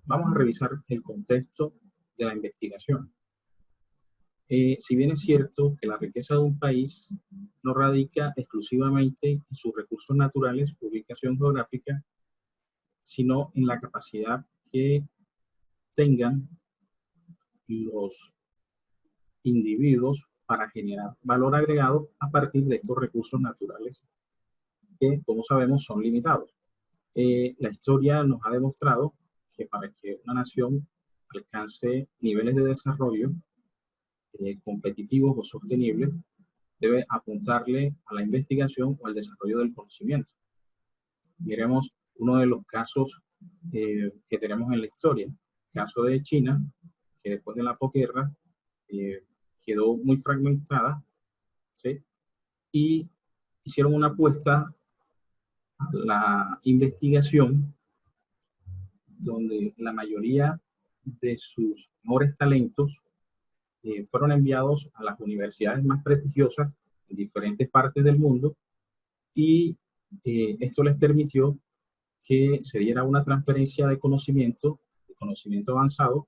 vamos a revisar el contexto de la investigación. Si bien es cierto que la riqueza de un país no radica exclusivamente en sus recursos naturales, ubicación geográfica, sino en la capacidad que tengan los individuos para generar valor agregado a partir de estos recursos naturales que, como sabemos, son limitados. La historia nos ha demostrado que para que una nación alcance niveles de desarrollo competitivos o sostenibles, debe apuntarle a la investigación o al desarrollo del conocimiento. Miremos uno de los casos que tenemos en la historia, el caso de China, que después de la posguerra quedó muy fragmentada, ¿sí? Y hicieron una apuesta a la investigación donde la mayoría de sus mejores talentos fueron enviados a las universidades más prestigiosas en diferentes partes del mundo y esto les permitió que se diera una transferencia de conocimiento avanzado,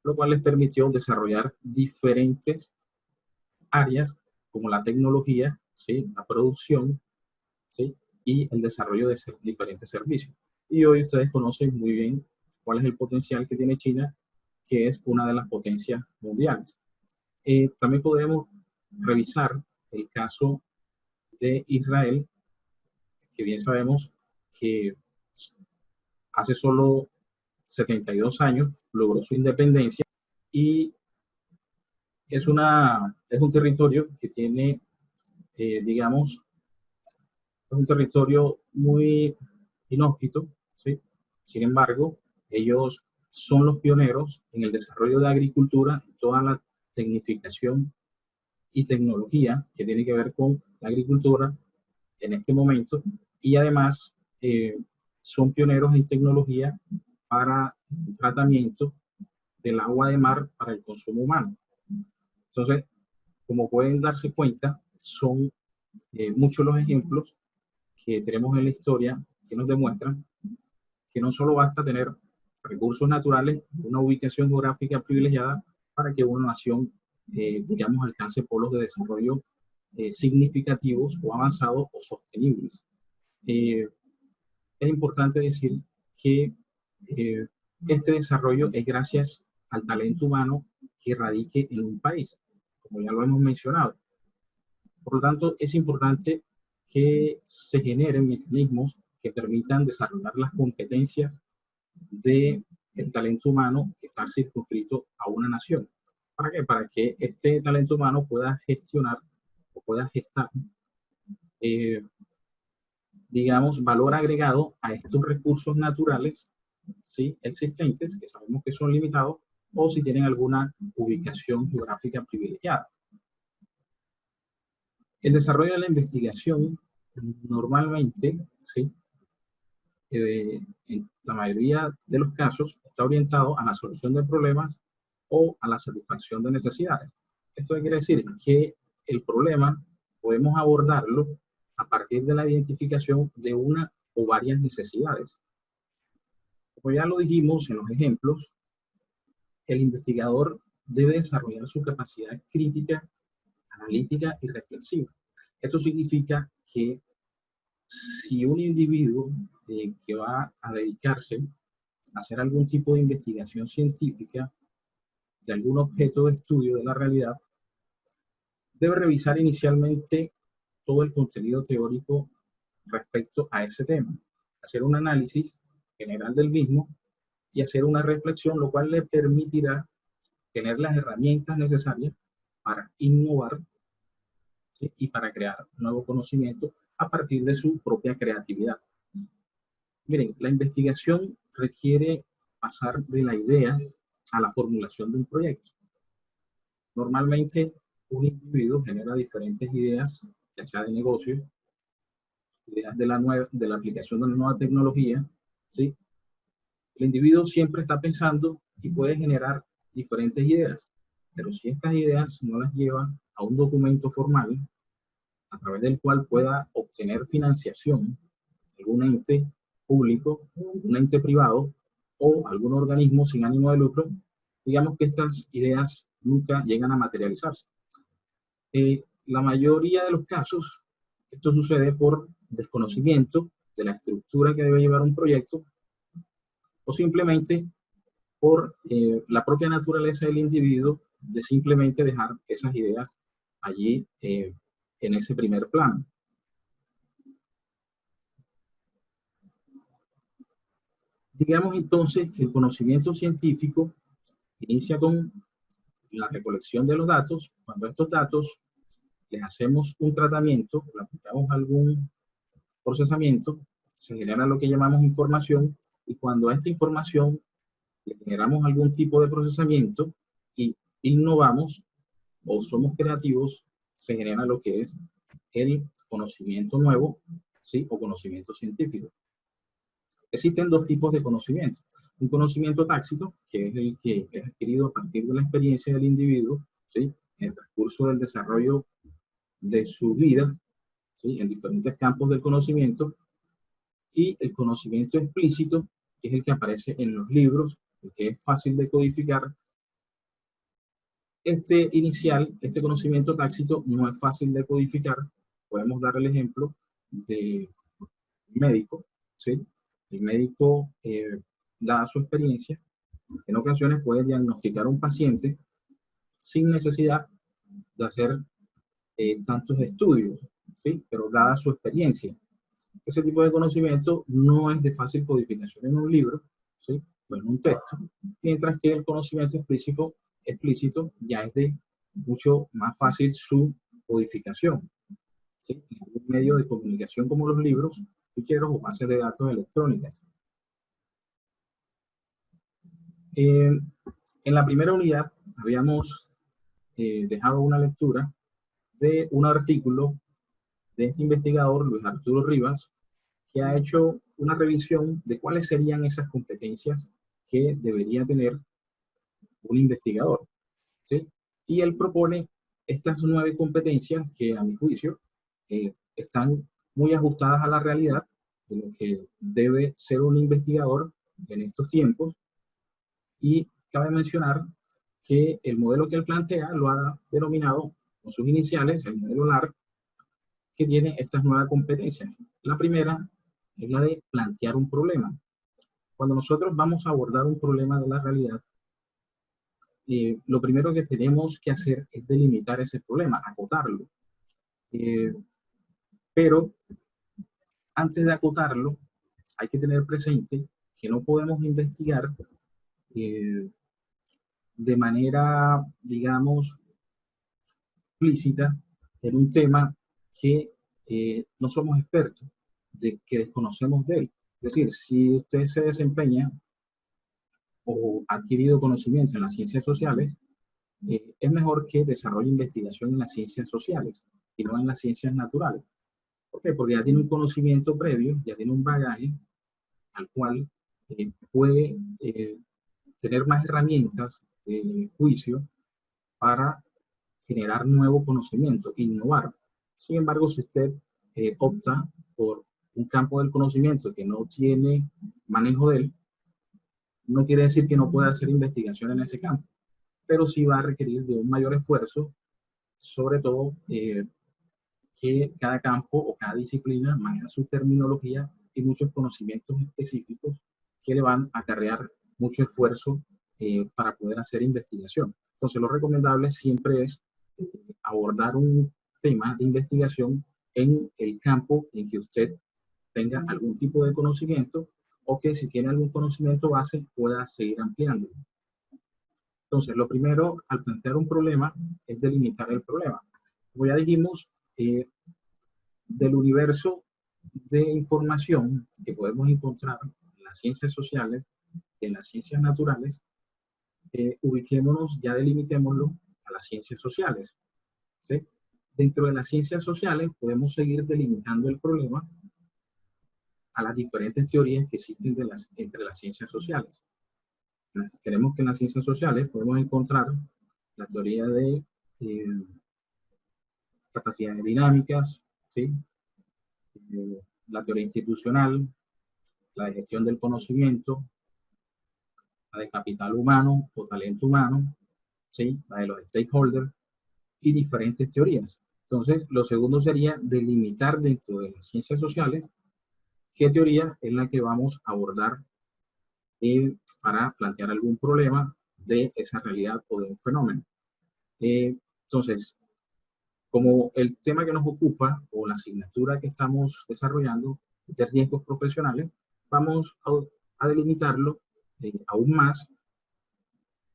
lo cual les permitió desarrollar diferentes áreas como la tecnología, ¿sí? La producción, ¿sí? Y el desarrollo de diferentes servicios. Y hoy ustedes conocen muy bien cuál es el potencial que tiene China, que es una de las potencias mundiales. También podemos revisar el caso de Israel, que bien sabemos que hace solo 72 años logró su independencia y es un territorio que tiene, digamos, es un territorio muy inhóspito, ¿sí? Sin embargo, ellos son los pioneros en el desarrollo de agricultura, toda la tecnificación y tecnología que tiene que ver con la agricultura en este momento, y además son pioneros en tecnología para el tratamiento del agua de mar para el consumo humano. Entonces, como pueden darse cuenta, son muchos los ejemplos que tenemos en la historia que nos demuestran que no solo basta tener recursos naturales, una ubicación geográfica privilegiada para que una nación, digamos, alcance polos de desarrollo significativos o avanzados o sostenibles. Es importante decir que este desarrollo es gracias al talento humano que radique en un país, como ya lo hemos mencionado. Por lo tanto, es importante que se generen mecanismos que permitan desarrollar las competencias del talento humano que está circunscrito a una nación. ¿Para qué? Para que este talento humano pueda gestionar o pueda gestar, digamos, valor agregado a estos recursos naturales, ¿sí? Existentes, que sabemos que son limitados, o si tienen alguna ubicación geográfica privilegiada. El desarrollo de la investigación normalmente, ¿sí? En la mayoría de los casos está orientado a la solución de problemas o a la satisfacción de necesidades. Esto quiere decir que el problema podemos abordarlo a partir de la identificación de una o varias necesidades. Como ya lo dijimos en los ejemplos, el investigador debe desarrollar su capacidad crítica, analítica y reflexiva. Esto significa que si un individuo que va a dedicarse a hacer algún tipo de investigación científica de algún objeto de estudio de la realidad, debe revisar inicialmente todo el contenido teórico respecto a ese tema, hacer un análisis general del mismo y hacer una reflexión, lo cual le permitirá tener las herramientas necesarias para innovar, ¿sí? Y para crear nuevo conocimiento a partir de su propia creatividad. Miren, la investigación requiere pasar de la idea a la formulación de un proyecto. Normalmente, un individuo genera diferentes ideas, ya sea de negocio, ideas de la aplicación de una nueva tecnología, ¿sí? El individuo siempre está pensando y puede generar diferentes ideas, pero si estas ideas no las lleva a un documento formal, a través del cual pueda obtener financiación, algún ente público, un ente privado, o algún organismo sin ánimo de lucro, digamos que estas ideas nunca llegan a materializarse. La mayoría de los casos, esto sucede por desconocimiento de la estructura que debe llevar un proyecto o simplemente por la propia naturaleza del individuo de simplemente dejar esas ideas allí en ese primer plano. Digamos entonces que el conocimiento científico inicia con la recolección de los datos. Cuando estos datos les hacemos un tratamiento, le aplicamos algún procesamiento, se genera lo que llamamos información, y cuando a esta información le generamos algún tipo de procesamiento y innovamos o somos creativos, se genera lo que es el conocimiento nuevo, ¿sí? O conocimiento científico. Existen dos tipos de conocimiento. Un conocimiento tácito, que es el que es adquirido a partir de la experiencia del individuo, ¿sí? En el transcurso del desarrollo de su vida, ¿sí? En diferentes campos del conocimiento. Y el conocimiento explícito, que es el que aparece en los libros, el que es fácil de codificar. Este inicial, este conocimiento tácito, no es fácil de codificar. Podemos dar el ejemplo de un médico, ¿sí? El médico, dada su experiencia, en ocasiones puede diagnosticar a un paciente sin necesidad de hacer tantos estudios, ¿sí? Pero dada su experiencia. Ese tipo de conocimiento no es de fácil codificación en un libro, ¿sí? O en un texto, mientras que el conocimiento explícito ya es de mucho más fácil su codificación, ¿sí? En un medio de comunicación como los libros, ficheros o bases de datos electrónicas. En la primera unidad habíamos dejado una lectura de un artículo de este investigador, Luis Arturo Rivas, que ha hecho una revisión de cuáles serían esas competencias que debería tener un investigador, ¿sí? Y él propone estas 9 competencias que, a mi juicio, están muy ajustadas a la realidad de lo que debe ser un investigador en estos tiempos. Y cabe mencionar que el modelo que él plantea lo ha denominado con sus iniciales, el modelo LAR, que tiene estas 9 competencias. La primera es la de plantear un problema. Cuando nosotros vamos a abordar un problema de la realidad, lo primero que tenemos que hacer es delimitar ese problema, acotarlo. Pero antes de acotarlo, hay que tener presente que no podemos investigar de manera, digamos, explícita en un tema que no somos expertos, que desconocemos de él. Es decir, si usted se desempeña o ha adquirido conocimiento en las ciencias sociales, es mejor que desarrolle investigación en las ciencias sociales y no en las ciencias naturales. ¿Por qué? Porque ya tiene un conocimiento previo, ya tiene un bagaje al cual puede tener más herramientas de juicio para generar nuevo conocimiento, innovar. Sin embargo, si usted opta por un campo del conocimiento que no tiene manejo de él, no quiere decir que no pueda hacer investigación en ese campo, pero sí va a requerir de un mayor esfuerzo, sobre todo que cada campo o cada disciplina maneja su terminología y muchos conocimientos específicos que le van a acarrear mucho esfuerzo para poder hacer investigación. Entonces, lo recomendable siempre es abordar un tema de investigación en el campo en que usted tenga algún tipo de conocimiento o que si tiene algún conocimiento base pueda seguir ampliando. Entonces, lo primero al plantear un problema es delimitar el problema. Como ya dijimos, del universo de información que podemos encontrar en las ciencias sociales y en las ciencias naturales, ubiquémonos, ya delimitémoslo a las ciencias sociales, ¿sí? Dentro de las ciencias sociales podemos seguir delimitando el problema a las diferentes teorías que existen entre las ciencias sociales. Tenemos que en las ciencias sociales podemos encontrar la teoría de capacidades dinámicas, ¿sí? La teoría institucional, la de gestión del conocimiento, la de capital humano o talento humano, ¿sí? La de los stakeholders y diferentes teorías. Entonces, lo segundo sería delimitar dentro de las ciencias sociales qué teoría es la que vamos a abordar para plantear algún problema de esa realidad o de un fenómeno. Entonces, como el tema que nos ocupa o la asignatura que estamos desarrollando de riesgos profesionales, vamos a delimitarlo aún más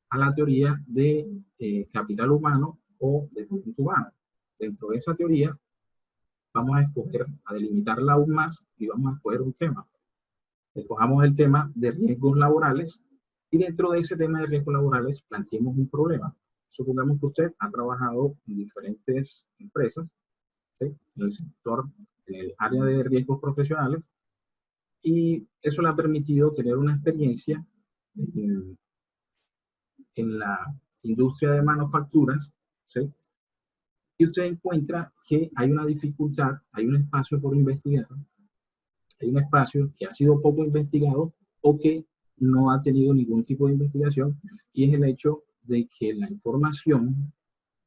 a la teoría de capital humano o de talento humano. Dentro de esa teoría vamos a escoger, a delimitarla aún más y vamos a escoger un tema. Escojamos el tema de riesgos laborales y dentro de ese tema de riesgos laborales planteemos un problema. Supongamos que usted ha trabajado en diferentes empresas, ¿sí? En el sector, en el área de riesgos profesionales, y eso le ha permitido tener una experiencia en la industria de manufacturas, ¿sí? Y usted encuentra que hay una dificultad, hay un espacio por investigar, hay un espacio que ha sido poco investigado o que no ha tenido ningún tipo de investigación, y es el hecho de que la información,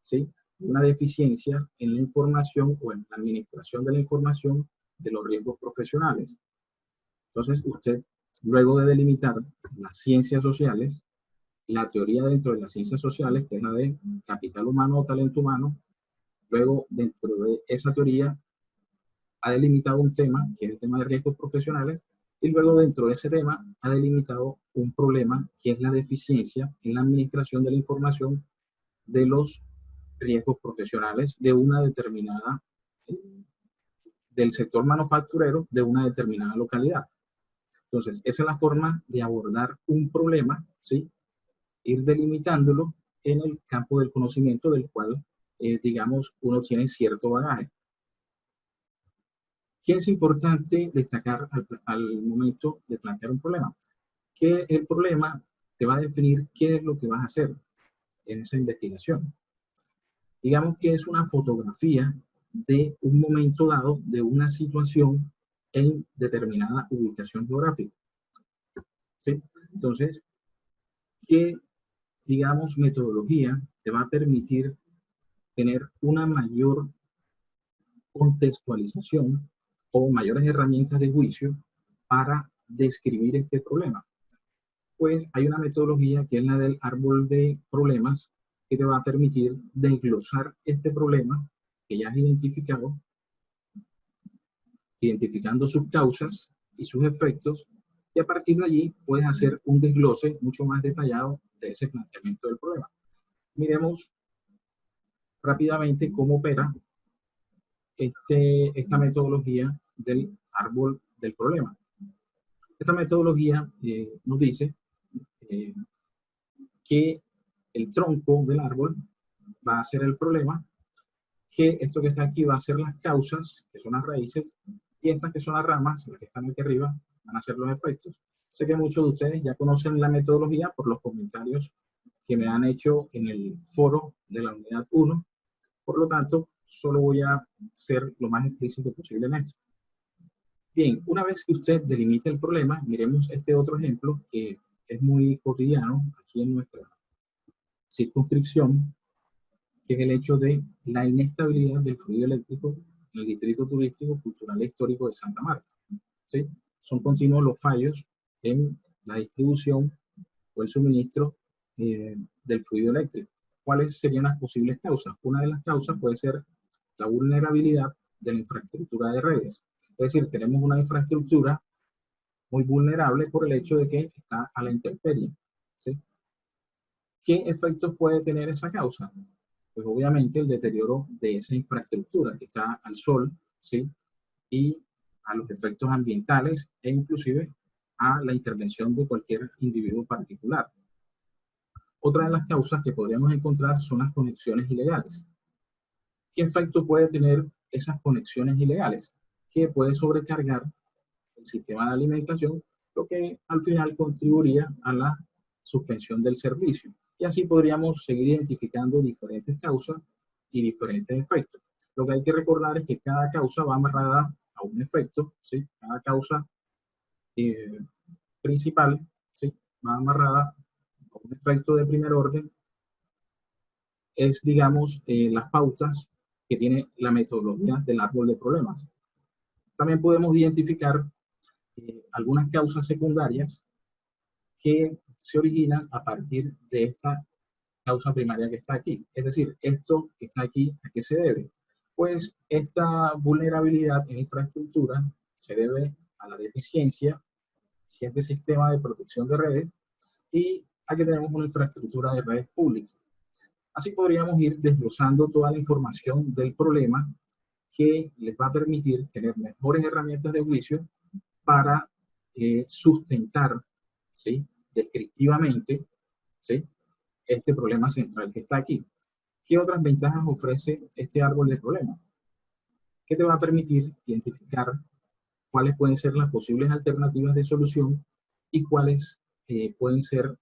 ¿sí? Una deficiencia en la información o en la administración de la información de los riesgos profesionales. Entonces, usted, luego de delimitar las ciencias sociales, la teoría dentro de las ciencias sociales, que es la de capital humano o talento humano, luego dentro de esa teoría ha delimitado un tema, que es el tema de riesgos profesionales, y luego dentro de ese tema ha delimitado un problema, que es la deficiencia en la administración de la información de los riesgos profesionales de una determinada, del sector manufacturero de una determinada localidad. Entonces, esa es la forma de abordar un problema, ¿sí? Ir delimitándolo en el campo del conocimiento del cual, digamos, uno tiene cierto bagaje. ¿Qué es importante destacar al momento de plantear un problema? Que el problema te va a definir qué es lo que vas a hacer en esa investigación. Digamos que es una fotografía de un momento dado, de una situación en determinada ubicación geográfica, ¿sí? Entonces, ¿qué, digamos, metodología te va a permitir tener una mayor contextualización o mayores herramientas de juicio para describir este problema? Pues hay una metodología que es la del árbol de problemas, que te va a permitir desglosar este problema que ya has identificado, identificando sus causas y sus efectos, y a partir de allí puedes hacer un desglose mucho más detallado de ese planteamiento del problema. Miremos rápidamente cómo opera esta metodología del árbol del problema. Esta metodología nos dice que el tronco del árbol va a ser el problema, que esto que está aquí va a ser las causas, que son las raíces, y estas que son las ramas, las que están aquí arriba, van a ser los efectos. Sé que muchos de ustedes ya conocen la metodología por los comentarios que me han hecho en el foro de la unidad 1, por lo tanto, solo voy a ser lo más explícito posible en esto. Bien, una vez que usted delimita el problema, miremos este otro ejemplo que es muy cotidiano aquí en nuestra circunscripción, que es el hecho de la inestabilidad del fluido eléctrico en el distrito turístico cultural e histórico de Santa Marta, ¿sí? Son continuos los fallos en la distribución o el suministro del fluido eléctrico. ¿Cuáles serían las posibles causas? Una de las causas puede ser la vulnerabilidad de la infraestructura de redes. Es decir, tenemos una infraestructura muy vulnerable por el hecho de que está a la intemperie, ¿sí? ¿Qué efectos puede tener esa causa? Pues obviamente el deterioro de esa infraestructura que está al sol, ¿sí? Y a los efectos ambientales e inclusive a la intervención de cualquier individuo particular. Otra de las causas que podríamos encontrar son las conexiones ilegales. ¿Qué efecto puede tener esas conexiones ilegales? Que puede sobrecargar el sistema de alimentación, lo que al final contribuiría a la suspensión del servicio. Y así podríamos seguir identificando diferentes causas y diferentes efectos. Lo que hay que recordar es que cada causa va amarrada a un efecto, ¿sí? Cada causa principal, ¿sí? Va amarrada efecto de primer orden es, digamos, las pautas que tiene la metodología del árbol de problemas. También podemos identificar algunas causas secundarias que se originan a partir de esta causa primaria que está aquí. Es decir, esto que está aquí, ¿a qué se debe? Pues esta vulnerabilidad en infraestructura se debe a la deficiencia del sistema de protección de redes y a que tenemos una infraestructura de redes públicas. Así podríamos ir desglosando toda la información del problema que les va a permitir tener mejores herramientas de juicio para sustentar, ¿sí?, descriptivamente, ¿sí?, este problema central que está aquí. ¿Qué otras ventajas ofrece este árbol de problemas? Que te va a permitir identificar cuáles pueden ser las posibles alternativas de solución y cuáles pueden ser,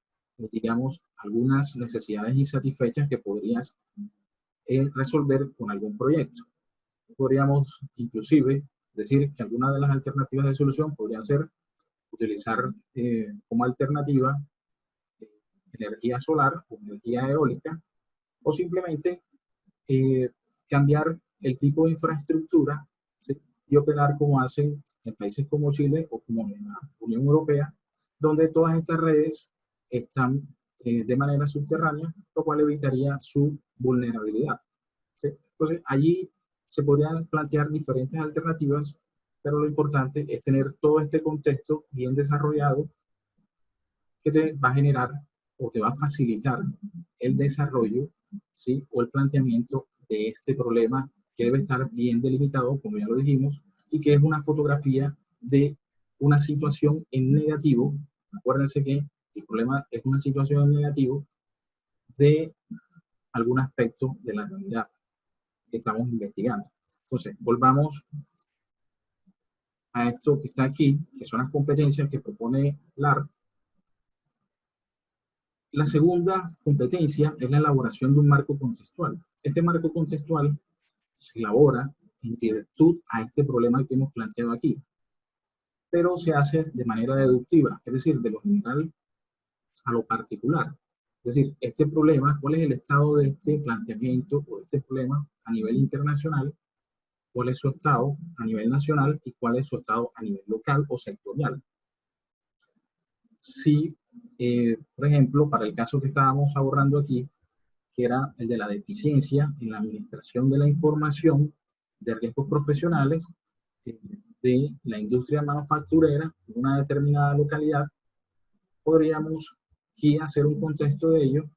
digamos, algunas necesidades insatisfechas que podrías resolver con algún proyecto. Podríamos inclusive decir que algunas de las alternativas de solución podrían ser utilizar como alternativa energía solar o energía eólica, o simplemente cambiar el tipo de infraestructura, ¿sí?, y operar como hacen en países como Chile o como en la Unión Europea, donde todas estas redes están de manera subterránea, lo cual evitaría su vulnerabilidad, ¿sí? Entonces, allí se podrían plantear diferentes alternativas, pero lo importante es tener todo este contexto bien desarrollado que te va a generar o te va a facilitar el desarrollo, ¿sí?, o el planteamiento de este problema que debe estar bien delimitado, como ya lo dijimos, y que es una fotografía de una situación en negativo. Acuérdense que el problema es una situación en negativo de algún aspecto de la realidad que estamos investigando. Entonces, volvamos a esto que está aquí, que son las competencias que propone LAR. La segunda competencia es la elaboración de un marco contextual. Este marco contextual se elabora en virtud a este problema que hemos planteado aquí, pero se hace de manera deductiva, es decir, de lo general a lo particular. Es decir, este problema, ¿cuál es el estado de este planteamiento o de este problema a nivel internacional? ¿Cuál es su estado a nivel nacional y cuál es su estado a nivel local o sectorial? Si, por ejemplo, para el caso que estábamos abordando aquí, que era el de la deficiencia en la administración de la información de riesgos profesionales de la industria manufacturera en una determinada localidad, podríamos aquí hacer un contexto de ello,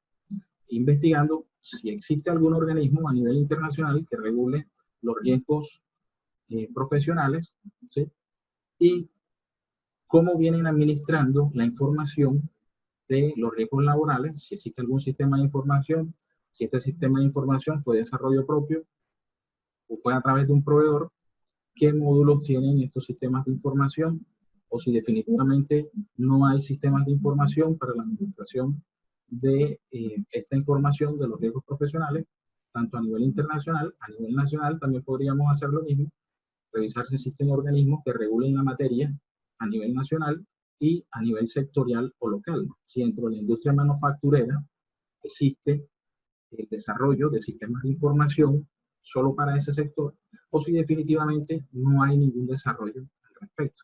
investigando si existe algún organismo a nivel internacional que regule los riesgos profesionales, ¿sí?, y cómo vienen administrando la información de los riesgos laborales, si existe algún sistema de información, si este sistema de información fue desarrollo propio o fue a través de un proveedor, qué módulos tienen estos sistemas de información, o si definitivamente no hay sistemas de información para la administración de esta información de los riesgos profesionales, tanto a nivel internacional, a nivel nacional también podríamos hacer lo mismo, revisar si existen organismos que regulen la materia a nivel nacional y a nivel sectorial o local. Si dentro de la industria manufacturera existe el desarrollo de sistemas de información solo para ese sector, o si definitivamente no hay ningún desarrollo al respecto.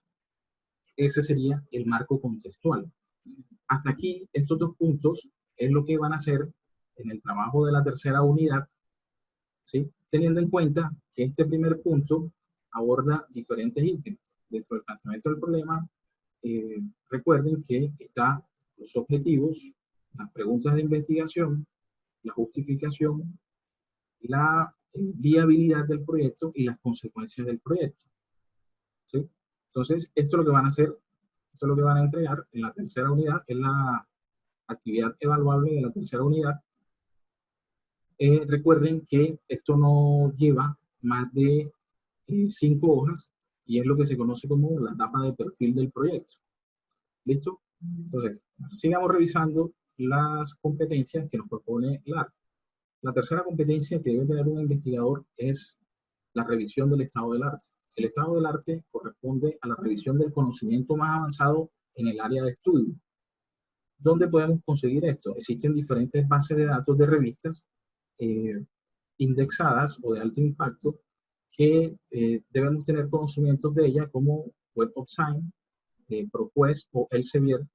Ese sería el marco contextual. Hasta aquí, estos dos puntos es lo que van a hacer en el trabajo de la tercera unidad, ¿sí?, teniendo en cuenta que este primer punto aborda diferentes ítems. Dentro del planteamiento del problema, recuerden que están los objetivos, las preguntas de investigación, la justificación, la viabilidad del proyecto y las consecuencias del proyecto, ¿sí? Entonces, esto es lo que van a hacer, esto es lo que van a entregar en la tercera unidad, es la actividad evaluable de la tercera unidad. Recuerden que esto no lleva más de 5 hojas y es lo que se conoce como la etapa de perfil del proyecto. ¿Listo? Entonces, sigamos revisando las competencias que nos propone LAR. La tercera competencia que debe tener un investigador es la revisión del estado del arte. El estado del arte corresponde a la revisión del conocimiento más avanzado en el área de estudio. ¿Dónde podemos conseguir esto? Existen diferentes bases de datos de revistas indexadas o de alto impacto que debemos tener conocimientos de ella, como Web of Science, ProQuest o Elsevier.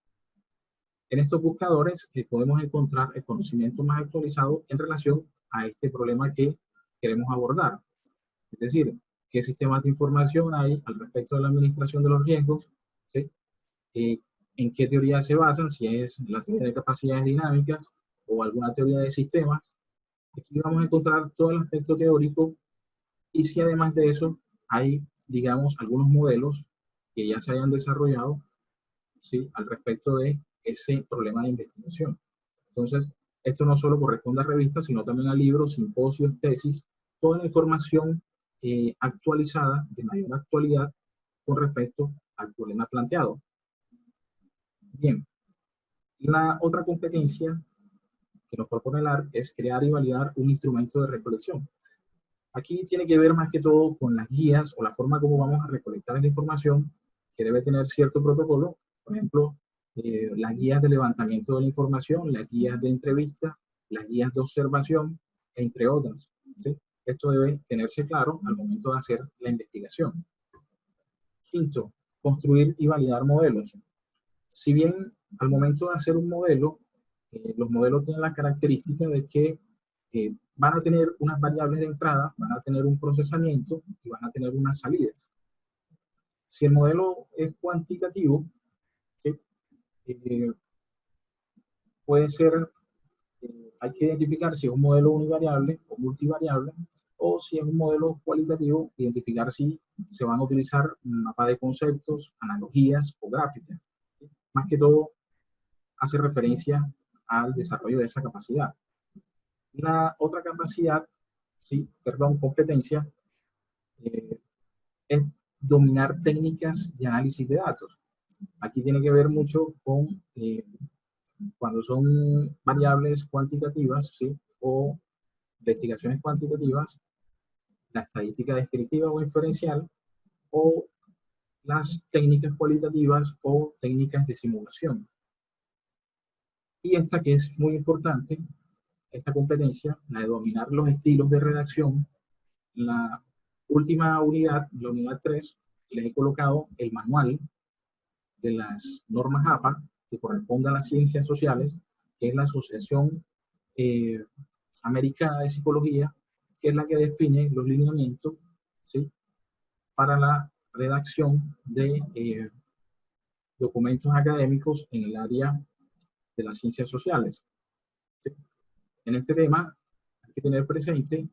En estos buscadores podemos encontrar el conocimiento más actualizado en relación a este problema que queremos abordar. Es decir, qué sistemas de información hay al respecto de la administración de los riesgos, ¿sí? En qué teoría se basan, si es la teoría de capacidades dinámicas o alguna teoría de sistemas. Aquí vamos a encontrar todo el aspecto teórico, y si además de eso hay, digamos, algunos modelos que ya se hayan desarrollado, ¿sí?, al respecto de ese problema de investigación. Entonces, esto no solo corresponde a revistas, sino también a libros, simposios, tesis, toda la información actualizada, de mayor actualidad, con respecto al problema planteado. Bien, la otra competencia que nos propone el ARC es crear y validar un instrumento de recolección. Aquí tiene que ver más que todo con las guías o la forma como vamos a recolectar esa información, que debe tener cierto protocolo. Por ejemplo, las guías de levantamiento de la información, las guías de entrevista, las guías de observación, entre otras, ¿sí? Esto debe tenerse claro al momento de hacer la investigación. Quinto, construir y validar modelos. Si bien al momento de hacer un modelo, los modelos tienen la característica de que van a tener unas variables de entrada, van a tener un procesamiento y van a tener unas salidas. Si el modelo es cuantitativo, ¿sí?, puede ser, hay que identificar si es un modelo univariable o multivariable, o si es un modelo cualitativo, identificar si se van a utilizar mapas de conceptos, analogías o gráficas. Más que todo, hace referencia al desarrollo de esa capacidad. La otra capacidad, sí, perdón, competencia, es dominar técnicas de análisis de datos. Aquí tiene que ver mucho con cuando son variables cuantitativas, ¿sí?, o investigaciones cuantitativas, la estadística descriptiva o inferencial, o las técnicas cualitativas o técnicas de simulación. Y esta, que es muy importante, esta competencia, la de dominar los estilos de redacción. La última unidad, la unidad 3, les he colocado el manual de las normas APA, que corresponde a las ciencias sociales, que es la Asociación Americana de Psicología, que es la que define los lineamientos, ¿sí?, para la redacción de documentos académicos en el área de las ciencias sociales. ¿Sí? En este tema hay que tener presente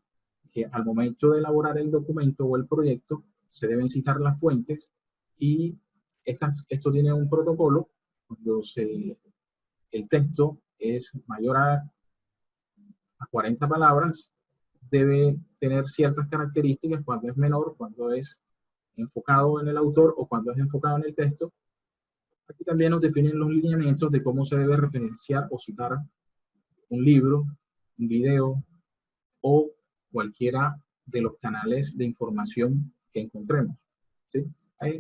que al momento de elaborar el documento o el proyecto se deben citar las fuentes, y esto tiene un protocolo. Cuando el texto es mayor a 40 palabras, debe tener ciertas características. Cuando es menor, cuando es enfocado en el autor o cuando es enfocado en el texto. Aquí también nos definen los lineamientos de cómo se debe referenciar o citar un libro, un video o cualquiera de los canales de información que encontremos, ¿sí?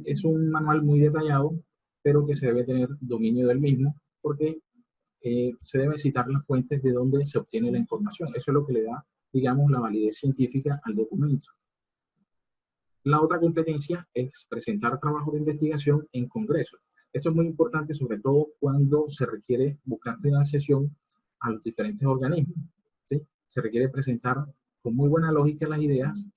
Es un manual muy detallado, pero que se debe tener dominio del mismo, porque se deben citar las fuentes de donde se obtiene la información. Eso es lo que le da, digamos, la validez científica al documento. La otra competencia es presentar trabajos de investigación en congresos. Esto es muy importante, sobre todo cuando se requiere buscar financiación a los diferentes organismos, ¿sí? Se requiere presentar con muy buena lógica las ideas,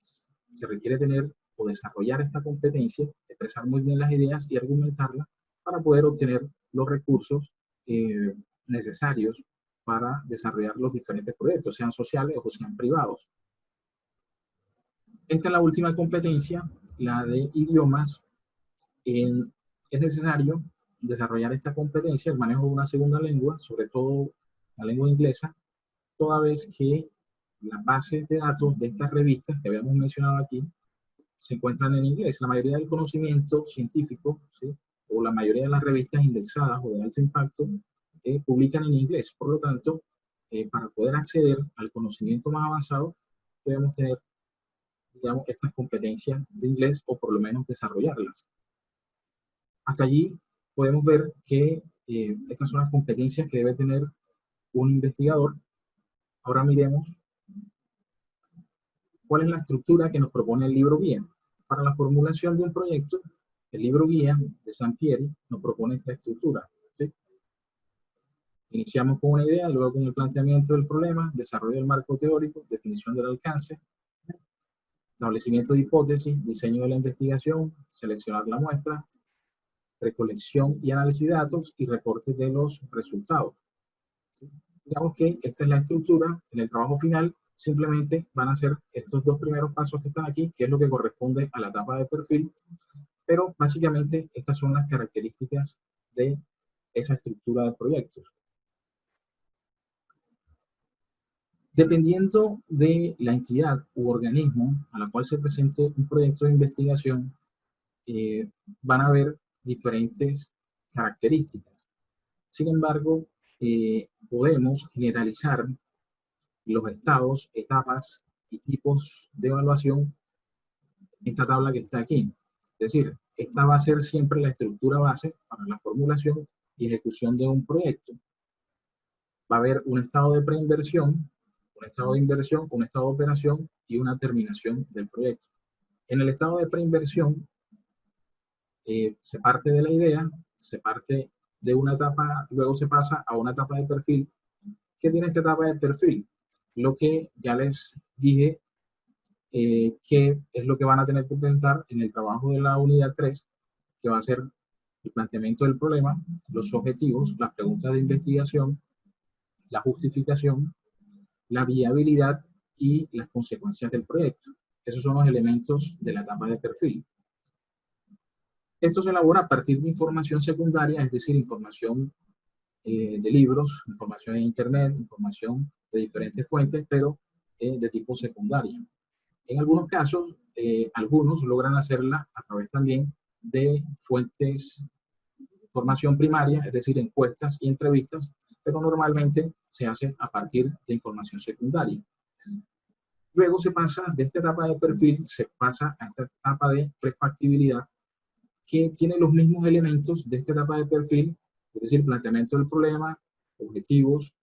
se requiere tener o desarrollar esta competencia, expresar muy bien las ideas y argumentarlas para poder obtener los recursos necesarios para desarrollar los diferentes proyectos, sean sociales o sean privados. Esta es la última competencia, la de idiomas. Es necesario desarrollar esta competencia, el manejo de una segunda lengua, sobre todo la lengua inglesa, toda vez que las bases de datos de estas revistas que habíamos mencionado aquí se encuentran en inglés. La mayoría del conocimiento científico, ¿sí?, o la mayoría de las revistas indexadas o de alto impacto publican en inglés. Por lo tanto, para poder acceder al conocimiento más avanzado, debemos tener, digamos, estas competencias de inglés, o por lo menos desarrollarlas. Hasta allí podemos ver que estas son las competencias que debe tener un investigador. Ahora miremos cuál es la estructura que nos propone el libro guía. Para la formulación de un proyecto, el libro guía de Sampieri nos propone esta estructura, ¿sí? Iniciamos con una idea, luego con el planteamiento del problema, desarrollo del marco teórico, definición del alcance, establecimiento de hipótesis, diseño de la investigación, seleccionar la muestra, recolección y análisis de datos y reporte de los resultados. ¿Sí? Digamos que esta es la estructura. En el trabajo final simplemente van a ser estos dos primeros pasos que están aquí, que es lo que corresponde a la etapa de perfil, pero básicamente estas son las características de esa estructura de proyectos. Dependiendo de la entidad u organismo a la cual se presente un proyecto de investigación, van a haber diferentes características. Sin embargo, podemos generalizar los estados, etapas y tipos de evaluación en esta tabla que está aquí. Es decir, esta va a ser siempre la estructura base para la formulación y ejecución de un proyecto. Va a haber un estado de preinversión, un estado de inversión, un estado de operación y una terminación del proyecto. En el estado de preinversión se parte de la idea, se parte de una etapa, luego se pasa a una etapa de perfil. ¿Qué tiene esta etapa de perfil? Lo que ya les dije, que es lo que van a tener que presentar en el trabajo de la unidad 3, que va a ser el planteamiento del problema, los objetivos, las preguntas de investigación, la justificación, la viabilidad y las consecuencias del proyecto. Esos son los elementos de la etapa de perfil. Esto se elabora a partir de información secundaria, es decir, información de libros, información en internet, información de diferentes fuentes, pero de tipo secundaria. En algunos casos, algunos logran hacerla a través también de fuentes de información primaria, es decir, encuestas y entrevistas, pero normalmente se hace a partir de información secundaria. Luego se pasa de esta etapa de perfil, se pasa a esta etapa de prefactibilidad, que tiene los mismos elementos de esta etapa de perfil, es decir, planteamiento del problema, objetivos,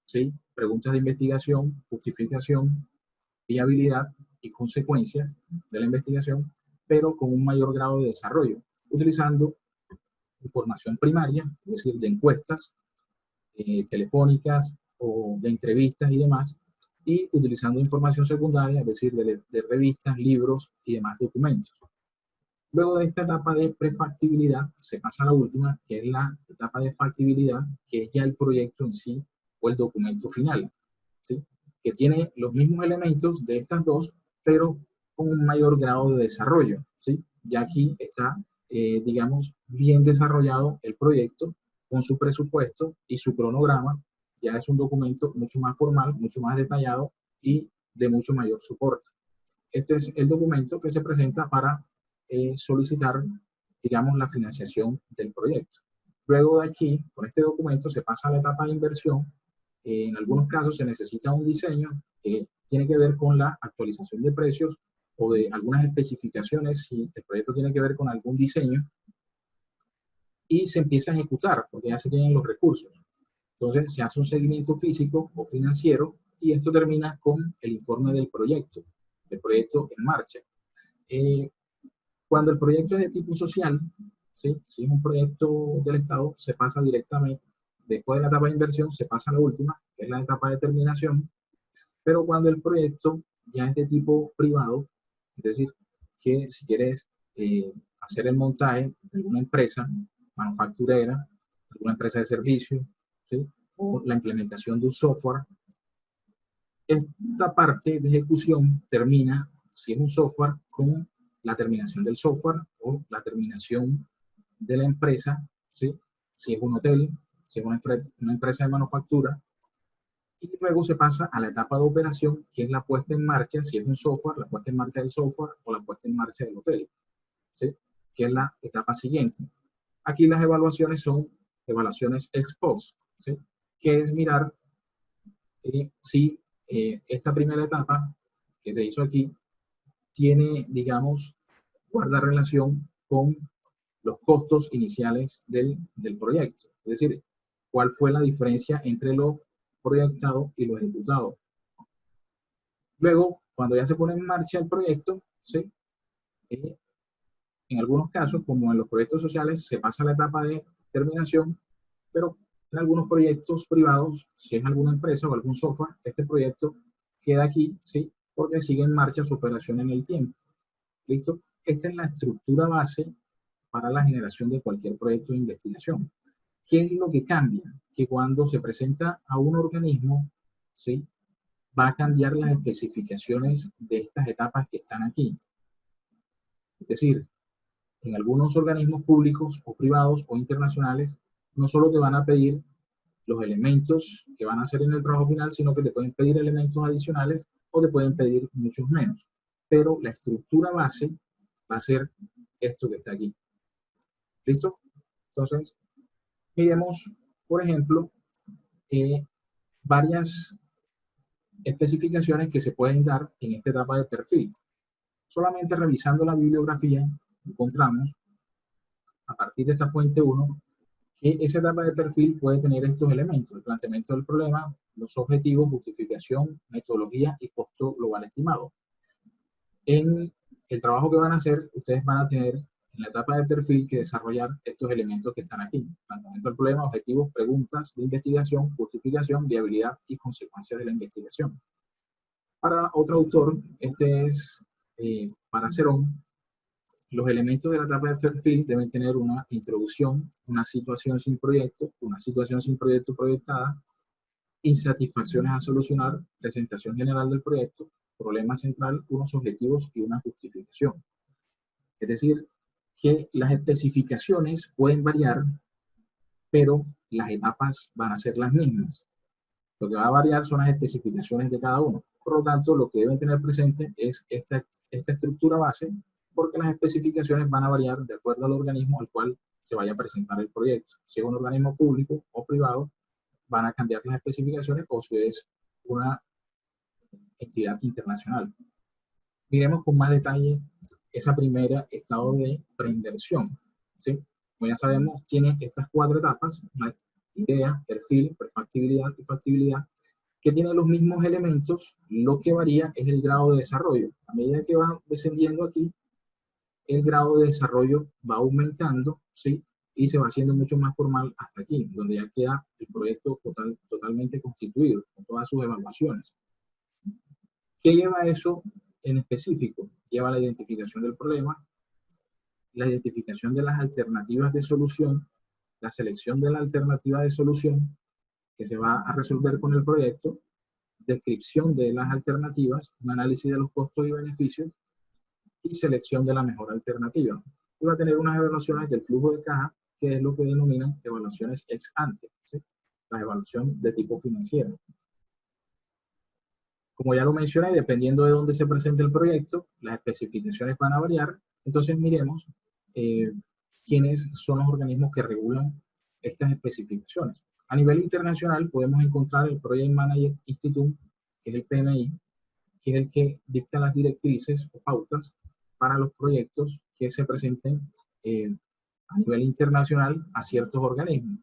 ¿sí? Preguntas de investigación, justificación, viabilidad y consecuencias de la investigación, pero con un mayor grado de desarrollo, utilizando información primaria, es decir, de encuestas telefónicas o de entrevistas y demás, y utilizando información secundaria, es decir, de revistas, libros y demás documentos. Luego de esta etapa de prefactibilidad se pasa a la última, que es la etapa de factibilidad, que es ya el proyecto en sí o el documento final, ¿sí? Que tiene los mismos elementos de estas dos, pero con un mayor grado de desarrollo, ¿sí? Ya aquí está, digamos, bien desarrollado el proyecto con su presupuesto y su cronograma. Ya es un documento mucho más formal, mucho más detallado y de mucho mayor soporte. Este es el documento que se presenta para solicitar, digamos, la financiación del proyecto. Luego de aquí, con este documento, se pasa a la etapa de inversión. En algunos casos se necesita un diseño que tiene que ver con la actualización de precios o de algunas especificaciones, si el proyecto tiene que ver con algún diseño, y se empieza a ejecutar, porque ya se tienen los recursos. Entonces se hace un seguimiento físico o financiero y esto termina con el informe del proyecto en marcha. Cuando el proyecto es de tipo social, ¿sí? Si es un proyecto del Estado, se pasa directamente, después de la etapa de inversión, se pasa a la última, que es la etapa de terminación, pero cuando el proyecto ya es de tipo privado, es decir, que si quieres hacer el montaje de alguna empresa manufacturera, alguna empresa de servicio, ¿sí? O la implementación de un software, esta parte de ejecución termina, si es un software, con la terminación del software o la terminación de la empresa, ¿sí? Si es un hotel, si es una empresa de manufactura, y luego se pasa a la etapa de operación, que es la puesta en marcha, si es un software, la puesta en marcha del software o la puesta en marcha del hotel, ¿sí? Que es la etapa siguiente. Aquí las evaluaciones son evaluaciones ex post, ¿sí? Que es mirar si esta primera etapa que se hizo aquí tiene, digamos, guarda relación con los costos iniciales del proyecto. Es Es decir, cuál fue la diferencia entre lo proyectado y lo ejecutado. Luego, cuando ya se pone en marcha el proyecto, ¿sí? En algunos casos, como en los proyectos sociales, se pasa a la etapa de terminación, pero en algunos proyectos privados, si es alguna empresa o algún software, este proyecto queda aquí, ¿sí? Porque sigue en marcha su operación en el tiempo. ¿Listo? Esta es la estructura base para la generación de cualquier proyecto de investigación. ¿Qué es lo que cambia? Que cuando se presenta a un organismo, ¿sí? Va a cambiar las especificaciones de estas etapas que están aquí. Es decir, en algunos organismos públicos o privados o internacionales, no solo te van a pedir los elementos que van a hacer en el trabajo final, sino que te pueden pedir elementos adicionales o te pueden pedir muchos menos. Pero la estructura base va a ser esto que está aquí. ¿Listo? Entonces, miremos, por ejemplo, varias especificaciones que se pueden dar en esta etapa de perfil. Solamente revisando la bibliografía, encontramos, a partir de esta fuente 1, que esa etapa de perfil puede tener estos elementos: el planteamiento del problema, los objetivos, justificación, metodología y costo global estimado. En el trabajo que van a hacer, ustedes van a tener en la etapa de perfil que desarrollar estos elementos que están aquí: planteamiento del problema, objetivos, preguntas de investigación, justificación, viabilidad y consecuencias de la investigación. Para otro autor, este es para Cerón, los elementos de la etapa de perfil deben tener una introducción, una situación sin proyecto proyectada, insatisfacciones a solucionar, presentación general del proyecto, problema central, unos objetivos y una justificación. Es decir, que las especificaciones pueden variar, pero las etapas van a ser las mismas. Lo que va a variar son las especificaciones de cada uno. Por lo tanto, lo que deben tener presente es esta estructura base, porque las especificaciones van a variar de acuerdo al organismo al cual se vaya a presentar el proyecto. Si es un organismo público o privado, van a cambiar las especificaciones, o si es una entidad internacional. Miremos con más detalle esa primera estado de preinversión, ¿sí? Como ya sabemos, tiene estas 4 etapas: una idea, perfil, prefactibilidad y factibilidad, que tiene los mismos elementos. Lo que varía es el grado de desarrollo. A medida que va descendiendo aquí, el grado de desarrollo va aumentando, ¿sí? Y se va haciendo mucho más formal hasta aquí, donde ya queda el proyecto totalmente constituido, con todas sus evaluaciones. ¿Qué lleva eso en específico? Lleva la identificación del problema, la identificación de las alternativas de solución, la selección de la alternativa de solución que se va a resolver con el proyecto, descripción de las alternativas, un análisis de los costos y beneficios y selección de la mejor alternativa. Y va a tener unas evaluaciones del flujo de caja, que es lo que denominan evaluaciones ex ante, ¿sí? La evaluación de tipo financiero. Como ya lo mencioné, dependiendo de dónde se presente el proyecto, las especificaciones van a variar. Entonces miremos quiénes son los organismos que regulan estas especificaciones. A nivel internacional podemos encontrar el Project Manager Institute, que es el PMI, que es el que dicta las directrices o pautas para los proyectos que se presenten a nivel internacional a ciertos organismos.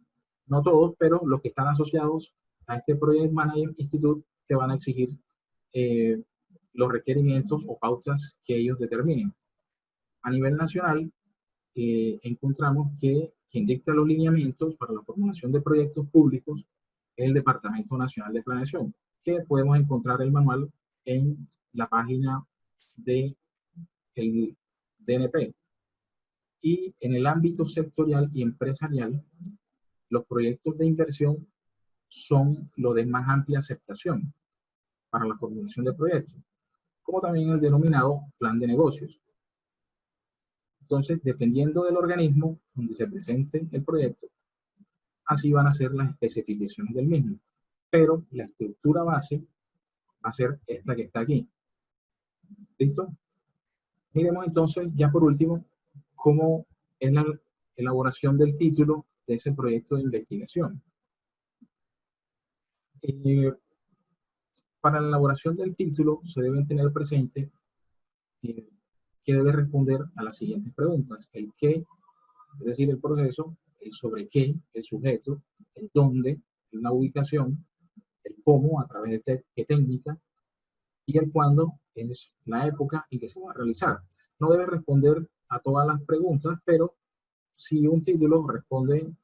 No todos, pero los que están asociados a este Project Manager Institute te van a exigir los requerimientos o pautas que ellos determinen. A nivel nacional, encontramos que quien dicta los lineamientos para la formulación de proyectos públicos es el Departamento Nacional de Planeación, que podemos encontrar el manual en la página del DNP. Y en el ámbito sectorial y empresarial, los proyectos de inversión son los de más amplia aceptación para la formulación de proyectos, como también el denominado plan de negocios. Entonces, dependiendo del organismo donde se presente el proyecto, así van a ser las especificaciones del mismo. Pero la estructura base va a ser esta que está aquí. ¿Listo? Miremos entonces, ya por último, cómo es la elaboración del título de ese proyecto de investigación. Para la elaboración del título se deben tener presente que debe responder a las siguientes preguntas: el qué, es decir, el proceso; el sobre qué, el sujeto, el dónde, la ubicación, el cómo, a través de qué técnica, y el cuándo es la época en que se va a realizar. No debe responder a todas las preguntas, pero si un título responde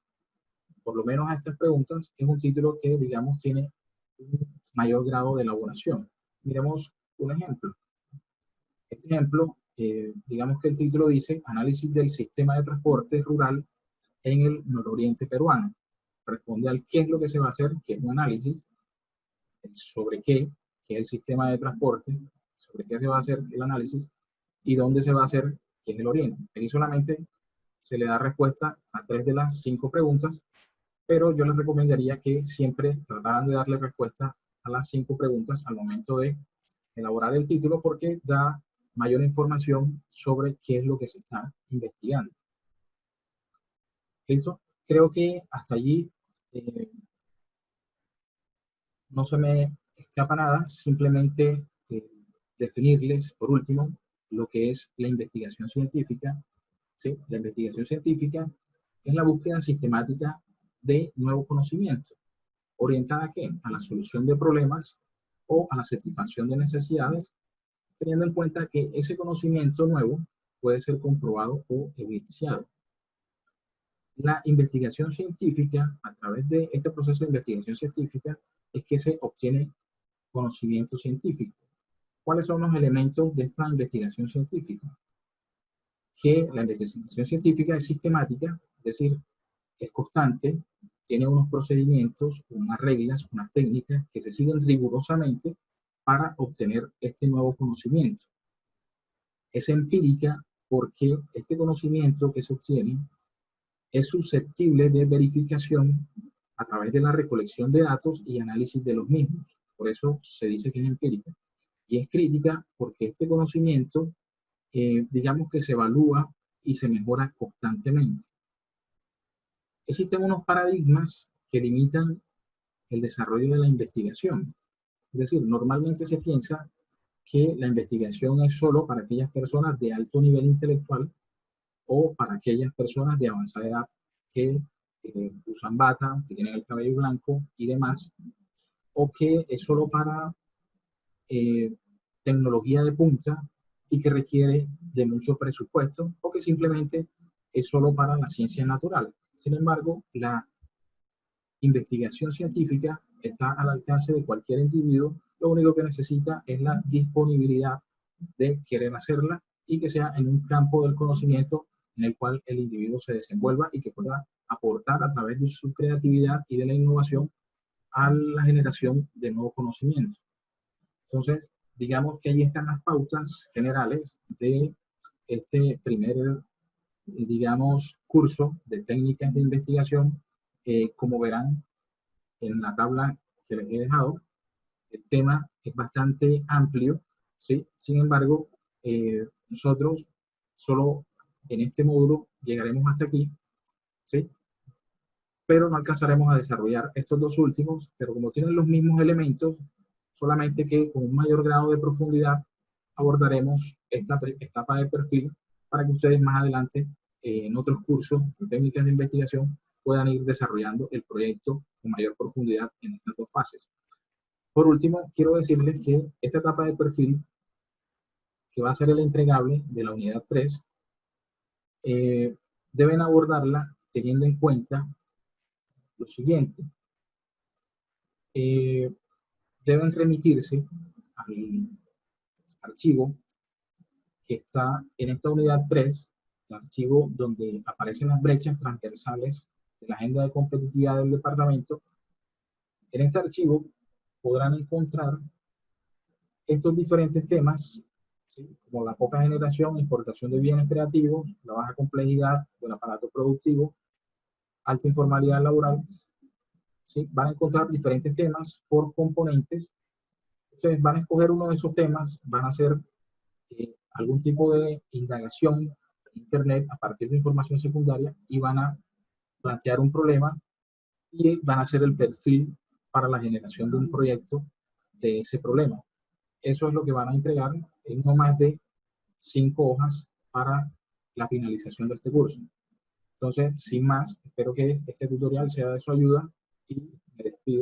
por lo menos a estas preguntas, es un título que, digamos, tiene un mayor grado de elaboración. Miremos un ejemplo. Este ejemplo, digamos que el título dice Análisis del sistema de transporte rural en el nororiente peruano. Responde al qué es lo que se va a hacer, que es un análisis, el sobre qué, que es el sistema de transporte, sobre qué se va a hacer el análisis, y dónde se va a hacer, que es el oriente. Aquí solamente se le da respuesta a 3 de las 5 preguntas, pero yo les recomendaría que siempre trataran de darle respuesta a las 5 preguntas al momento de elaborar el título, porque da mayor información sobre qué es lo que se está investigando. ¿Listo? Creo que hasta allí no se me escapa nada, simplemente definirles, por último, lo que es la investigación científica. ¿Sí? La investigación científica es la búsqueda sistemática de nuevo conocimiento. ¿Orientada a qué? A la solución de problemas o a la satisfacción de necesidades, teniendo en cuenta que ese conocimiento nuevo puede ser comprobado o evidenciado. La investigación científica, a través de este proceso de investigación científica, es que se obtiene conocimiento científico. ¿Cuáles son los elementos de esta investigación científica? Que la investigación científica es sistemática, es decir, es constante, tiene unos procedimientos, unas reglas, unas técnicas que se siguen rigurosamente para obtener este nuevo conocimiento. Es empírica porque este conocimiento que se obtiene es susceptible de verificación a través de la recolección de datos y análisis de los mismos. Por eso se dice que es empírica. Y es crítica porque este conocimiento, digamos que se evalúa y se mejora constantemente. Existen unos paradigmas que limitan el desarrollo de la investigación. Es decir, normalmente se piensa que la investigación es solo para aquellas personas de alto nivel intelectual o para aquellas personas de avanzada edad que usan bata, que tienen el cabello blanco y demás, o que es solo para tecnología de punta y que requiere de mucho presupuesto, o que simplemente es solo para las ciencias naturales. Sin embargo, la investigación científica está al alcance de cualquier individuo, lo único que necesita es la disponibilidad de querer hacerla y que sea en un campo del conocimiento en el cual el individuo se desenvuelva y que pueda aportar a través de su creatividad y de la innovación a la generación de nuevo conocimiento. Entonces, digamos que ahí están las pautas generales de este primer, digamos, curso de técnicas de investigación. Como verán en la tabla que les he dejado, el tema es bastante amplio, ¿sí? Sin embargo, nosotros solo en este módulo llegaremos hasta aquí, ¿sí? Pero no alcanzaremos a desarrollar estos dos últimos, pero como tienen los mismos elementos, solamente que con un mayor grado de profundidad abordaremos esta etapa de perfil para que ustedes más adelante, en otros cursos de técnicas de investigación, puedan ir desarrollando el proyecto con mayor profundidad en estas dos fases. Por último, quiero decirles que esta etapa de perfil, que va a ser el entregable de la unidad 3, deben abordarla teniendo en cuenta lo siguiente. Deben remitirse al archivo que está en esta unidad 3, el archivo donde aparecen las brechas transversales de la agenda de competitividad del departamento. En este archivo podrán encontrar estos diferentes temas, ¿sí? Como la poca generación e importación de bienes creativos, la baja complejidad del aparato productivo, alta informalidad laboral. ¿Sí? Van a encontrar diferentes temas por componentes. Ustedes van a escoger uno de esos temas, van a hacer algún tipo de indagación en Internet a partir de información secundaria y van a plantear un problema y van a hacer el perfil para la generación de un proyecto de ese problema. Eso es lo que van a entregar en no más de 5 hojas para la finalización de este curso. Entonces, sin más, espero que este tutorial sea de su ayuda y me despido.